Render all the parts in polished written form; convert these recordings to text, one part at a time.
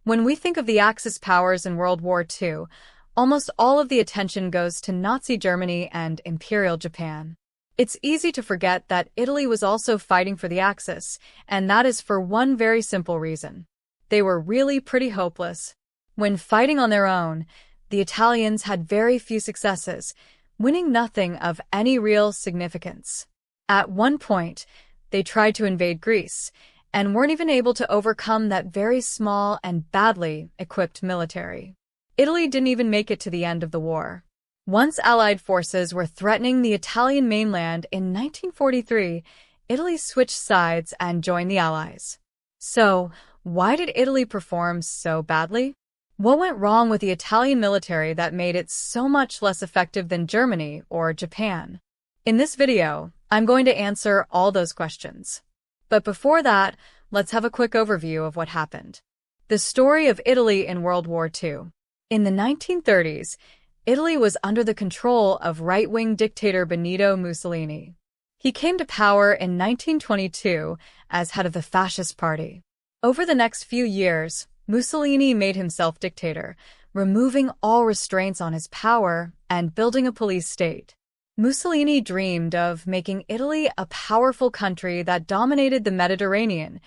When we think of the Axis powers in World War II, almost all of the attention goes to Nazi Germany and Imperial Japan. It's easy to forget that Italy was also fighting for the Axis, and that is for one very simple reason. They were really pretty hopeless. When fighting on their own, the Italians had very few successes, winning nothing of any real significance. At one point, they tried to invade Greece, and weren't even able to overcome that very small and badly equipped military. Italy didn't even make it to the end of the war. Once Allied forces were threatening the Italian mainland in 1943, Italy switched sides and joined the Allies. So, why did Italy perform so badly? What went wrong with the Italian military that made it so much less effective than Germany or Japan? In this video, I'm going to answer all those questions. But before that, let's have a quick overview of what happened. The story of Italy in World War II. In the 1930s, Italy was under the control of right-wing dictator Benito Mussolini. He came to power in 1922 as head of the Fascist Party. Over the next few years, Mussolini made himself dictator, removing all restraints on his power and building a police state. Mussolini dreamed of making Italy a powerful country that dominated the Mediterranean,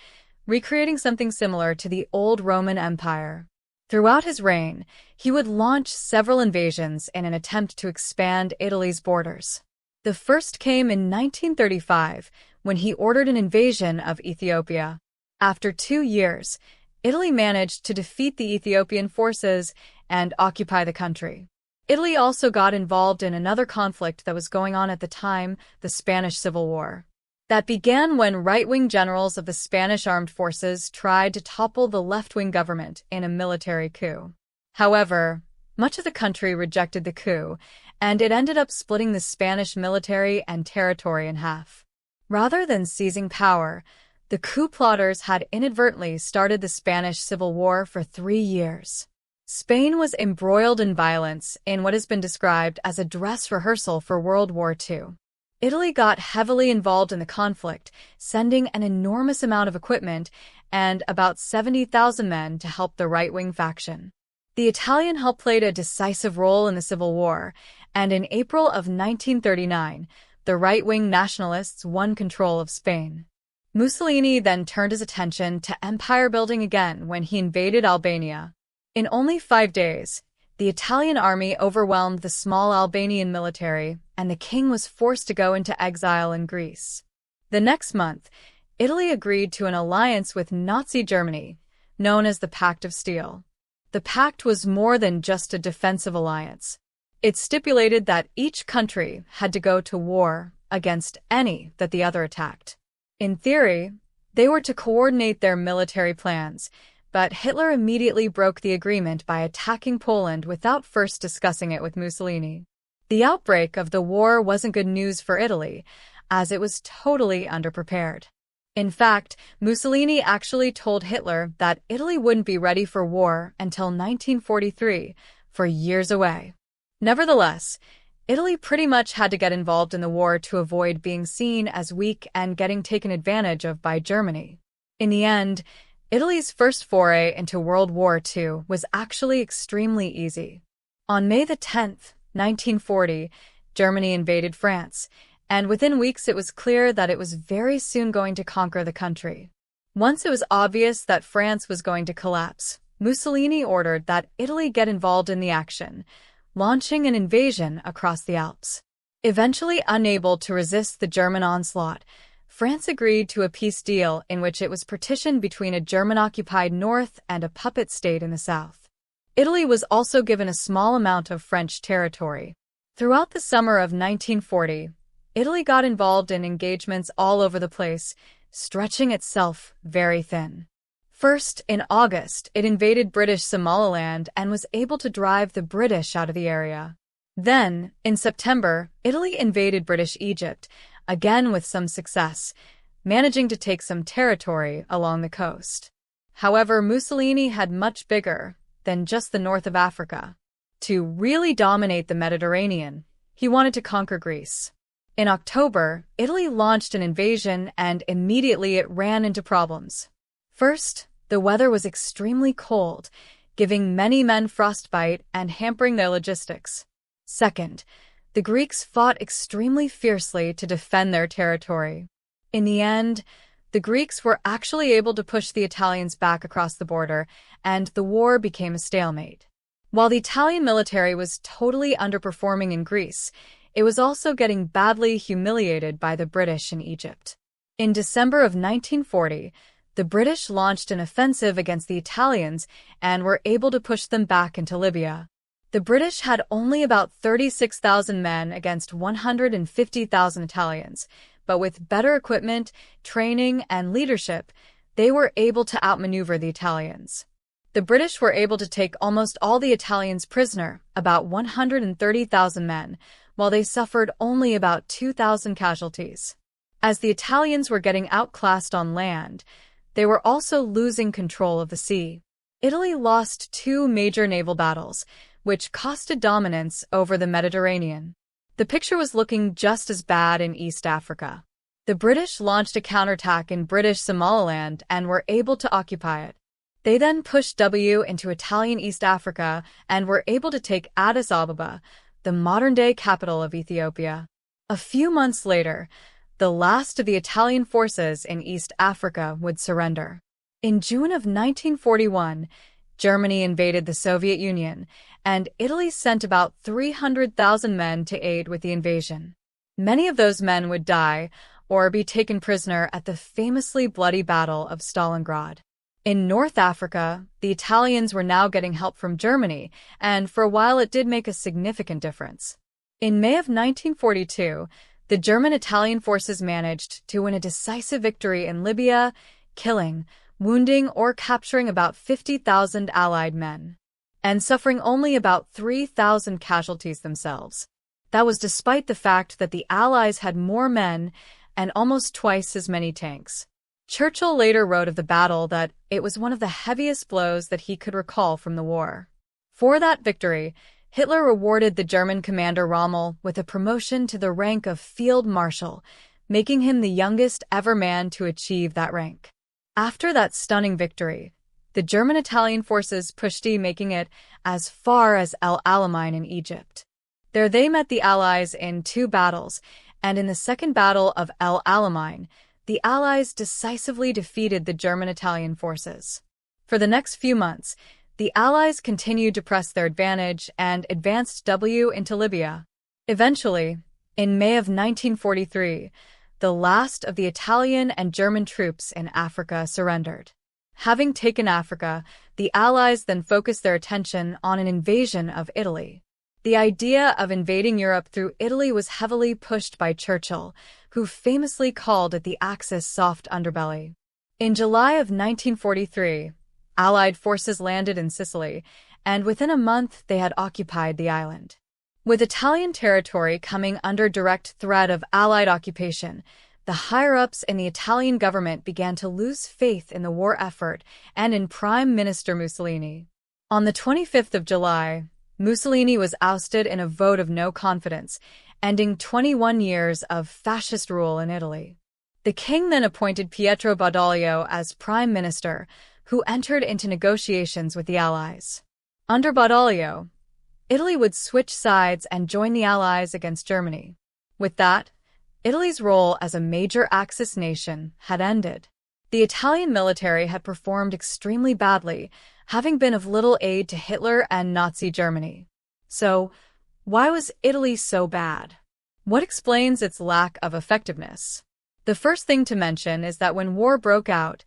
recreating something similar to the old Roman Empire. Throughout his reign, he would launch several invasions in an attempt to expand Italy's borders. The first came in 1935, when he ordered an invasion of Ethiopia. After 2 years, Italy managed to defeat the Ethiopian forces and occupy the country. Italy also got involved in another conflict that was going on at the time, the Spanish Civil War. That began when right-wing generals of the Spanish armed forces tried to topple the left-wing government in a military coup. However, much of the country rejected the coup, and it ended up splitting the Spanish military and territory in half. Rather than seizing power, the coup plotters had inadvertently started the Spanish Civil War for 3 years. Spain was embroiled in violence in what has been described as a dress rehearsal for World War II. Italy got heavily involved in the conflict, sending an enormous amount of equipment and about 70,000 men to help the right-wing faction. The Italian help played a decisive role in the Civil War, and in April of 1939, the right-wing nationalists won control of Spain. Mussolini then turned his attention to empire building again when he invaded Albania. In only 5 days, the Italian army overwhelmed the small Albanian military, and the king was forced to go into exile in Greece. The next month, Italy agreed to an alliance with Nazi Germany, known as the Pact of Steel. The pact was more than just a defensive alliance. It stipulated that each country had to go to war against any that the other attacked. In theory, they were to coordinate their military plans, but Hitler immediately broke the agreement by attacking Poland without first discussing it with Mussolini. The outbreak of the war wasn't good news for Italy, as it was totally underprepared. In fact, Mussolini actually told Hitler that Italy wouldn't be ready for war until 1943, for years away. Nevertheless, Italy pretty much had to get involved in the war to avoid being seen as weak and getting taken advantage of by Germany. In the end, Italy's first foray into World War II was actually extremely easy. On May 10, 1940, Germany invaded France, and within weeks it was clear that it was very soon going to conquer the country. Once it was obvious that France was going to collapse, Mussolini ordered that Italy get involved in the action, launching an invasion across the Alps. Eventually unable to resist the German onslaught, France agreed to a peace deal in which it was partitioned between a German-occupied north and a puppet state in the south. Italy was also given a small amount of French territory. Throughout the summer of 1940, Italy got involved in engagements all over the place, stretching itself very thin. First, in August, it invaded British Somaliland and was able to drive the British out of the area. Then, in September, Italy invaded British Egypt, again with some success, managing to take some territory along the coast. However, Mussolini had much bigger than just the north of Africa. To really dominate the Mediterranean, he wanted to conquer Greece. In October, Italy launched an invasion and immediately it ran into problems. First, The weather was extremely cold, giving many men frostbite and hampering their logistics. Second, the Greeks fought extremely fiercely to defend their territory. In the end, the Greeks were actually able to push the Italians back across the border, and the war became a stalemate. While the Italian military was totally underperforming in Greece, it was also getting badly humiliated by the British in Egypt. In December of 1940, the British launched an offensive against the Italians and were able to push them back into Libya. The British had only about 36,000 men against 150,000 Italians, but with better equipment, training, and leadership, they were able to outmaneuver the Italians. The British were able to take almost all the Italians prisoner, about 130,000 men, while they suffered only about 2,000 casualties. As the Italians were getting outclassed on land, they were also losing control of the sea. Italy lost 2 major naval battles, which costed dominance over the Mediterranean. The picture was looking just as bad in East Africa. The British launched a counterattack in British Somaliland and were able to occupy it. They then pushed into Italian East Africa and were able to take Addis Ababa, the modern-day capital of Ethiopia. A few months later, the last of the Italian forces in East Africa would surrender. In June of 1941, Germany invaded the Soviet Union, and Italy sent about 300,000 men to aid with the invasion. Many of those men would die or be taken prisoner at the famously bloody Battle of Stalingrad. In North Africa, the Italians were now getting help from Germany, and for a while it did make a significant difference. In May of 1942, the German-Italian forces managed to win a decisive victory in Libya, killing, wounding, or capturing about 50,000 Allied men, and suffering only about 3,000 casualties themselves. That was despite the fact that the Allies had more men and almost twice as many tanks. Churchill later wrote of the battle that it was one of the heaviest blows that he could recall from the war. For that victory, Hitler rewarded the German commander Rommel with a promotion to the rank of Field Marshal, making him the youngest ever man to achieve that rank. After that stunning victory, the German-Italian forces pushed making it as far as El Alamein in Egypt. There they met the Allies in 2 battles, and in the Second Battle of El Alamein, the Allies decisively defeated the German-Italian forces. For the next few months, the Allies continued to press their advantage and advanced into Libya. Eventually, in May of 1943, the last of the Italian and German troops in Africa surrendered. Having taken Africa, the Allies then focused their attention on an invasion of Italy. The idea of invading Europe through Italy was heavily pushed by Churchill, who famously called it the Axis soft underbelly. In July of 1943, Allied forces landed in Sicily, and within a month they had occupied the island. With Italian territory coming under direct threat of Allied occupation, the higher-ups in the Italian government began to lose faith in the war effort and in Prime Minister Mussolini. On the 25th of July, Mussolini was ousted in a vote of no confidence, ending 21 years of fascist rule in Italy. The king then appointed Pietro Badoglio as prime minister, who entered into negotiations with the Allies. Under Badoglio, Italy would switch sides and join the Allies against Germany. With that, Italy's role as a major Axis nation had ended. The Italian military had performed extremely badly, having been of little aid to Hitler and Nazi Germany. So, why was Italy so bad? What explains its lack of effectiveness? The first thing to mention is that when war broke out,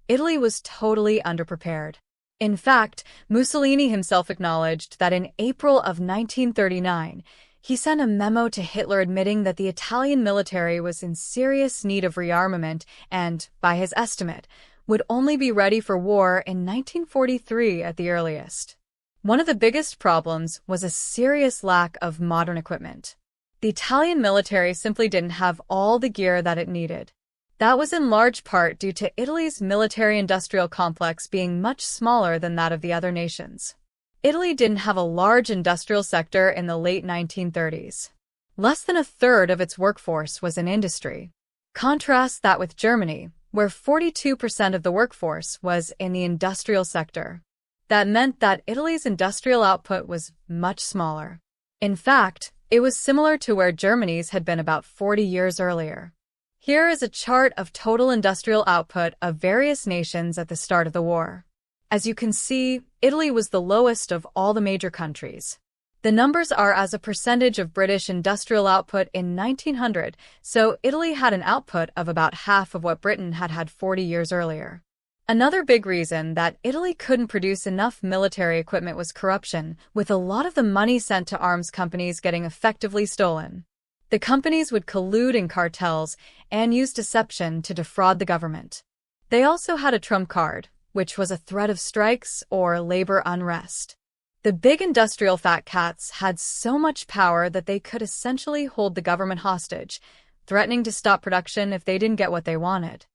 Italy was totally underprepared. In fact, Mussolini himself acknowledged that in April of 1939, he sent a memo to Hitler admitting that the Italian military was in serious need of rearmament and, by his estimate, would only be ready for war in 1943 at the earliest. One of the biggest problems was a serious lack of modern equipment. The Italian military simply didn't have all the gear that it needed. That was in large part due to Italy's military-industrial complex being much smaller than that of the other nations. Italy didn't have a large industrial sector in the late 1930s. Less than a third of its workforce was in industry. Contrast that with Germany, where 42% of the workforce was in the industrial sector. That meant that Italy's industrial output was much smaller. In fact, it was similar to where Germany's had been about 40 years earlier. Here is a chart of total industrial output of various nations at the start of the war. As you can see, Italy was the lowest of all the major countries. The numbers are as a percentage of British industrial output in 1900, so Italy had an output of about half of what Britain had had 40 years earlier. Another big reason that Italy couldn't produce enough military equipment was corruption, with a lot of the money sent to arms companies getting effectively stolen. The companies would collude in cartels and use deception to defraud the government. They also had a trump card, which was a threat of strikes or labor unrest. The big industrial fat cats had so much power that they could essentially hold the government hostage, threatening to stop production if they didn't get what they wanted.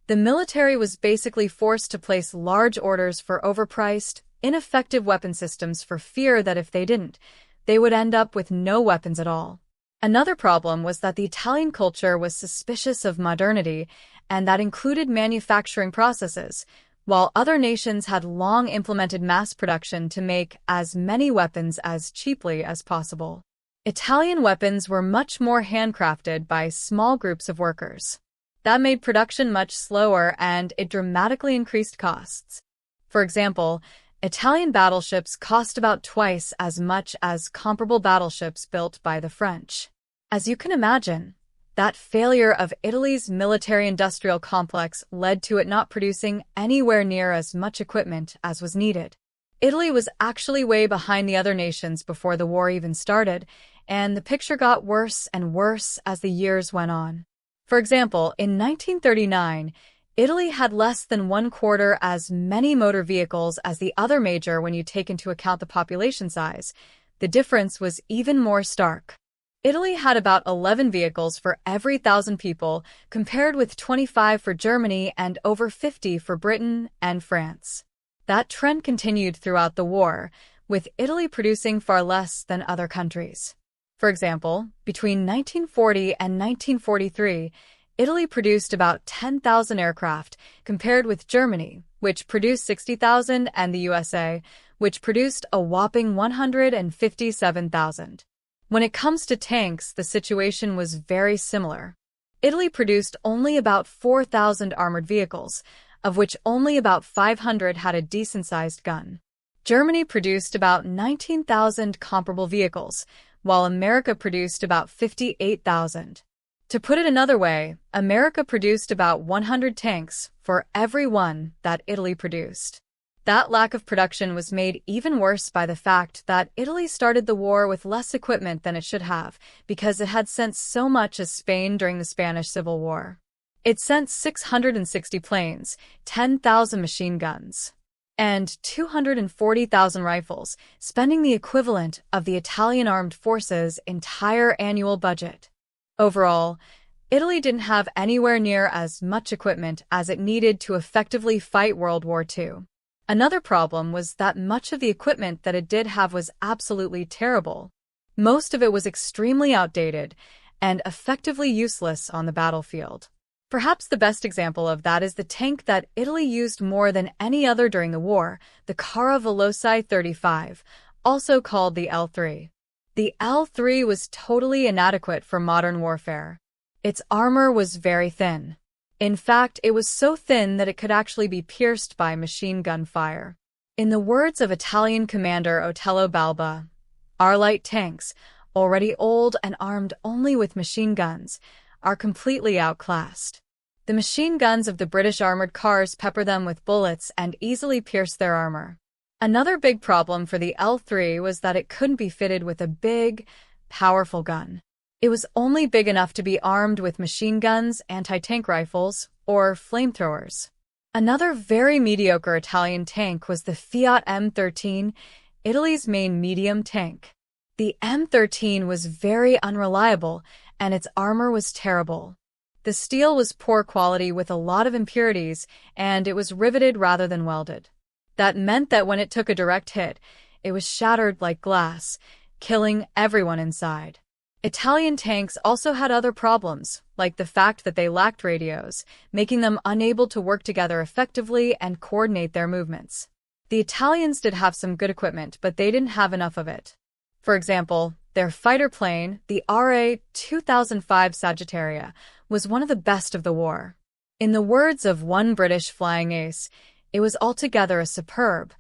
The military was basically forced to place large orders for overpriced, ineffective weapon systems for fear that if they didn't, they would end up with no weapons at all. Another problem was that the Italian culture was suspicious of modernity, and that included manufacturing processes, while other nations had long implemented mass production to make as many weapons as cheaply as possible. Italian weapons were much more handcrafted by small groups of workers. That made production much slower and it dramatically increased costs. For example, Italian battleships cost about twice as much as comparable battleships built by the French. As you can imagine, that failure of Italy's military-industrial complex led to it not producing anywhere near as much equipment as was needed. Italy was actually way behind the other nations before the war even started, and the picture got worse and worse as the years went on. For example, in 1939, Italy had less than 1/4 as many motor vehicles as the other major when you take into account the population size. The difference was even more stark. Italy had about 11 vehicles for every 1,000 people, compared with 25 for Germany and over 50 for Britain and France. That trend continued throughout the war, with Italy producing far less than other countries. For example, between 1940 and 1943, Italy produced about 10,000 aircraft, compared with Germany, which produced 60,000, and the USA, which produced a whopping 157,000. When it comes to tanks, the situation was very similar. Italy produced only about 4,000 armored vehicles, of which only about 500 had a decent-sized gun. Germany produced about 19,000 comparable vehicles, while America produced about 58,000. To put it another way, America produced about 100 tanks for every one that Italy produced. That lack of production was made even worse by the fact that Italy started the war with less equipment than it should have, because it had sent so much as Spain during the Spanish Civil War. It sent 660 planes, 10,000 machine guns, and 240,000 rifles, spending the equivalent of the Italian armed forces' entire annual budget. Overall, Italy didn't have anywhere near as much equipment as it needed to effectively fight World War II. Another problem was that much of the equipment that it did have was absolutely terrible. Most of it was extremely outdated and effectively useless on the battlefield. Perhaps the best example of that is the tank that Italy used more than any other during the war, the Cara Veloci 35, also called the L3. The L3 was totally inadequate for modern warfare. Its armor was very thin. In fact, it was so thin that it could actually be pierced by machine gun fire. In the words of Italian commander Otello Balba, "Our light tanks, already old and armed only with machine guns, are completely outclassed. The machine guns of the British armored cars pepper them with bullets and easily pierce their armor." Another big problem for the L3 was that it couldn't be fitted with a big, powerful gun. It was only big enough to be armed with machine guns, anti-tank rifles, or flamethrowers. Another very mediocre Italian tank was the Fiat M13, Italy's main medium tank. The M13 was very unreliable, and its armor was terrible. The steel was poor quality with a lot of impurities, and it was riveted rather than welded. That meant that when it took a direct hit, it was shattered like glass, killing everyone inside. Italian tanks also had other problems, like the fact that they lacked radios, making them unable to work together effectively and coordinate their movements. The Italians did have some good equipment, but they didn't have enough of it. For example, their fighter plane, the RA-2005 Sagittaria, was one of the best of the war. In the words of one British flying ace, it was altogether a superb,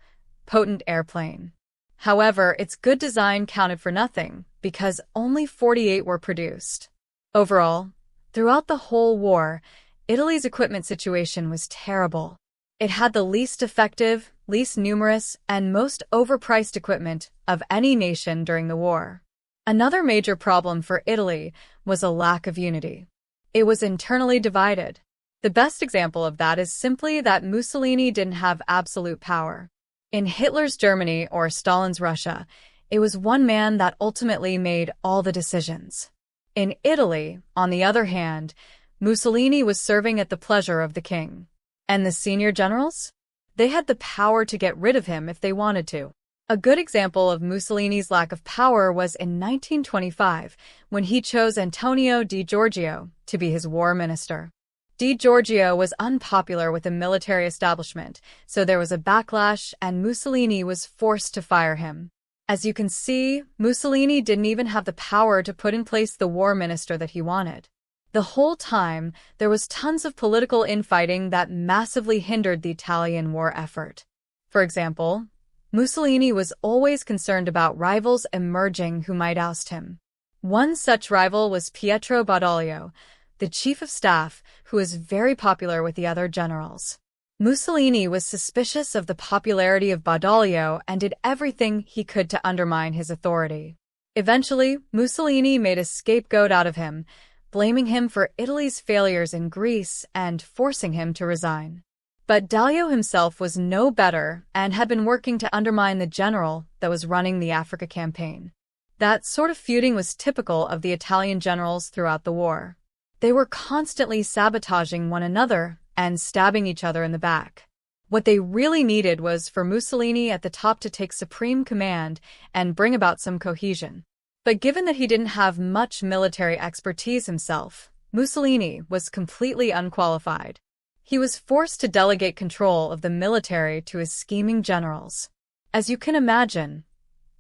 potent airplane. However, its good design counted for nothing, because only 48 were produced. Overall, throughout the whole war, Italy's equipment situation was terrible. It had the least effective, least numerous, and most overpriced equipment of any nation during the war. Another major problem for Italy was a lack of unity. It was internally divided. The best example of that is simply that Mussolini didn't have absolute power. In Hitler's Germany or Stalin's Russia, it was one man that ultimately made all the decisions. In Italy, on the other hand, Mussolini was serving at the pleasure of the king. And the senior generals? They had the power to get rid of him if they wanted to. A good example of Mussolini's lack of power was in 1925, when he chose Antonio Di Giorgio to be his war minister. Di Giorgio was unpopular with the military establishment, so there was a backlash and Mussolini was forced to fire him. As you can see, Mussolini didn't even have the power to put in place the war minister that he wanted. The whole time, there was tons of political infighting that massively hindered the Italian war effort. For example, Mussolini was always concerned about rivals emerging who might oust him. One such rival was Pietro Badoglio, the chief of staff, who was very popular with the other generals. Mussolini was suspicious of the popularity of Badoglio and did everything he could to undermine his authority. Eventually, Mussolini made a scapegoat out of him, blaming him for Italy's failures in Greece and forcing him to resign. But Badoglio himself was no better and had been working to undermine the general that was running the Africa campaign. That sort of feuding was typical of the Italian generals throughout the war. They were constantly sabotaging one another and stabbing each other in the back. What they really needed was for Mussolini at the top to take supreme command and bring about some cohesion. But given that he didn't have much military expertise himself, Mussolini was completely unqualified. He was forced to delegate control of the military to his scheming generals. As you can imagine,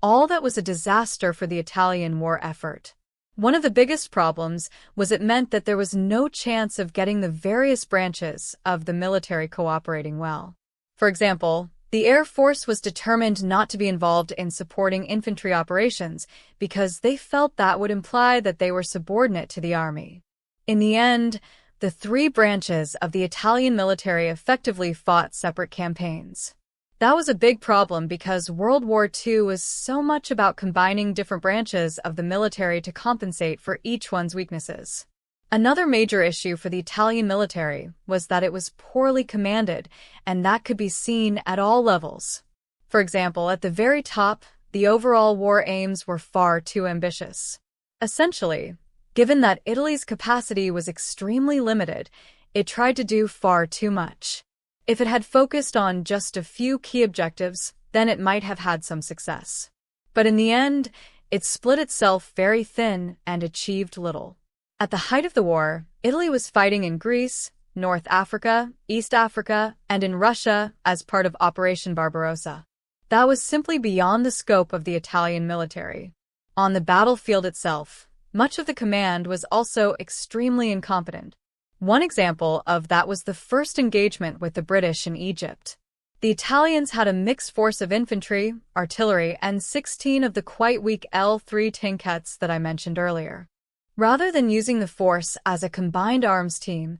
all that was a disaster for the Italian war effort. One of the biggest problems was it meant that there was no chance of getting the various branches of the military cooperating well. For example, the Air Force was determined not to be involved in supporting infantry operations because they felt that would imply that they were subordinate to the army. In the end, the three branches of the Italian military effectively fought separate campaigns. That was a big problem because World War II was so much about combining different branches of the military to compensate for each one's weaknesses. Another major issue for the Italian military was that it was poorly commanded, and that could be seen at all levels. For example, at the very top, the overall war aims were far too ambitious. Essentially, given that Italy's capacity was extremely limited, it tried to do far too much. If it had focused on just a few key objectives, then it might have had some success. But in the end, it split itself very thin and achieved little. At the height of the war, Italy was fighting in Greece, North Africa, East Africa, and in Russia as part of Operation Barbarossa. That was simply beyond the scope of the Italian military. On the battlefield itself, much of the command was also extremely incompetent. One example of that was the first engagement with the British in Egypt. The Italians had a mixed force of infantry, artillery, and 16 of the quite weak L3 tankettes that I mentioned earlier. Rather than using the force as a combined arms team,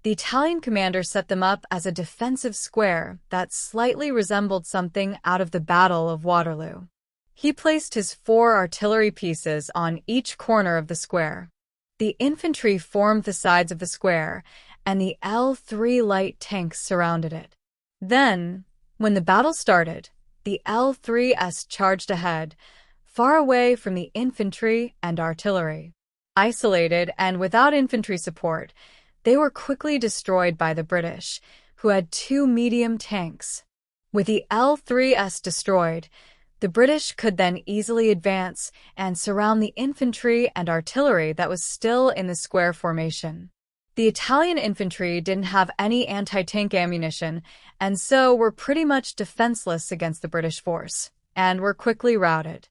the Italian commander set them up as a defensive square that slightly resembled something out of the Battle of Waterloo. He placed his 4 artillery pieces on each corner of the square. The infantry formed the sides of the square, and the L3 light tanks surrounded it. Then, when the battle started, the L3s charged ahead, far away from the infantry and artillery. Isolated and without infantry support, they were quickly destroyed by the British, who had 2 medium tanks. With the L3s destroyed, The British could then easily advance and surround the infantry and artillery that was still in the square formation. The Italian infantry didn't have any anti-tank ammunition, and so were pretty much defenseless against the British force, and were quickly routed.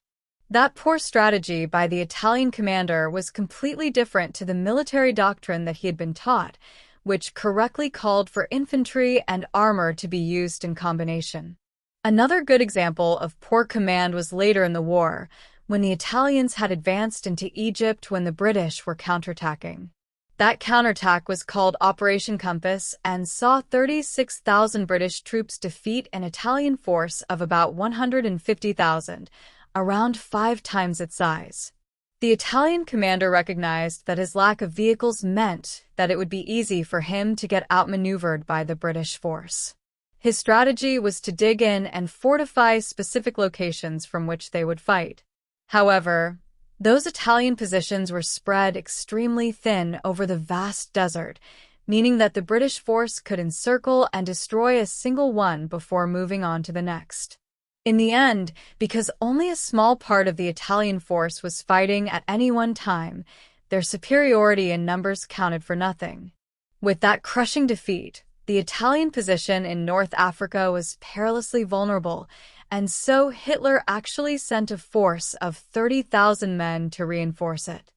That poor strategy by the Italian commander was completely different to the military doctrine that he had been taught, which correctly called for infantry and armor to be used in combination. Another good example of poor command was later in the war, when the Italians had advanced into Egypt when the British were counterattacking. That counterattack was called Operation Compass and saw 36,000 British troops defeat an Italian force of about 150,000, around 5 times its size. The Italian commander recognized that his lack of vehicles meant that it would be easy for him to get outmaneuvered by the British force. His strategy was to dig in and fortify specific locations from which they would fight. However, those Italian positions were spread extremely thin over the vast desert, meaning that the British force could encircle and destroy a single one before moving on to the next. In the end, because only a small part of the Italian force was fighting at any one time, their superiority in numbers counted for nothing. With that crushing defeat, the Italian position in North Africa was perilously vulnerable, and so Hitler actually sent a force of 30,000 men to reinforce it.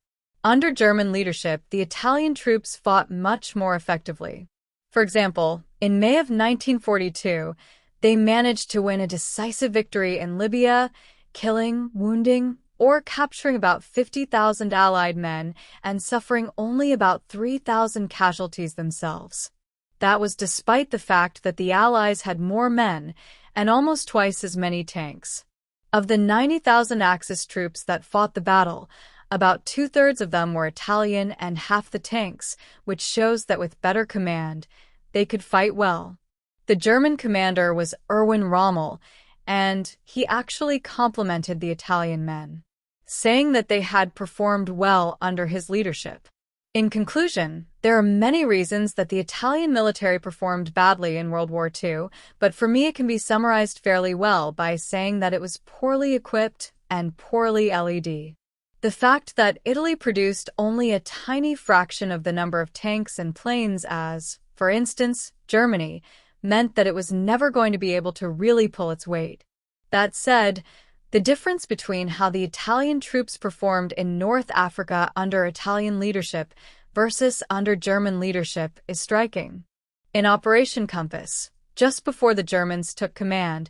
Under German leadership, the Italian troops fought much more effectively. For example, in May of 1942, they managed to win a decisive victory in Libya, killing, wounding, or capturing about 50,000 Allied men and suffering only about 3,000 casualties themselves. That was despite the fact that the Allies had more men and almost twice as many tanks. Of the 90,000 Axis troops that fought the battle, about 2/3 of them were Italian and half the tanks, which shows that with better command, they could fight well. The German commander was Erwin Rommel, and he actually complimented the Italian men, saying that they had performed well under his leadership. In conclusion, there are many reasons that the Italian military performed badly in World War II, but for me it can be summarized fairly well by saying that it was poorly equipped and poorly led. The fact that Italy produced only a tiny fraction of the number of tanks and planes as, for instance, Germany, meant that it was never going to be able to really pull its weight. That said, the difference between how the Italian troops performed in North Africa under Italian leadership versus under German leadership is striking. In Operation Compass, just before the Germans took command,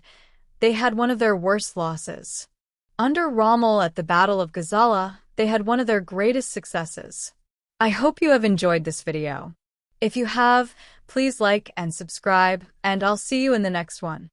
they had one of their worst losses. Under Rommel at the Battle of Gazala, they had one of their greatest successes. I hope you have enjoyed this video. If you have, please like and subscribe, and I'll see you in the next one.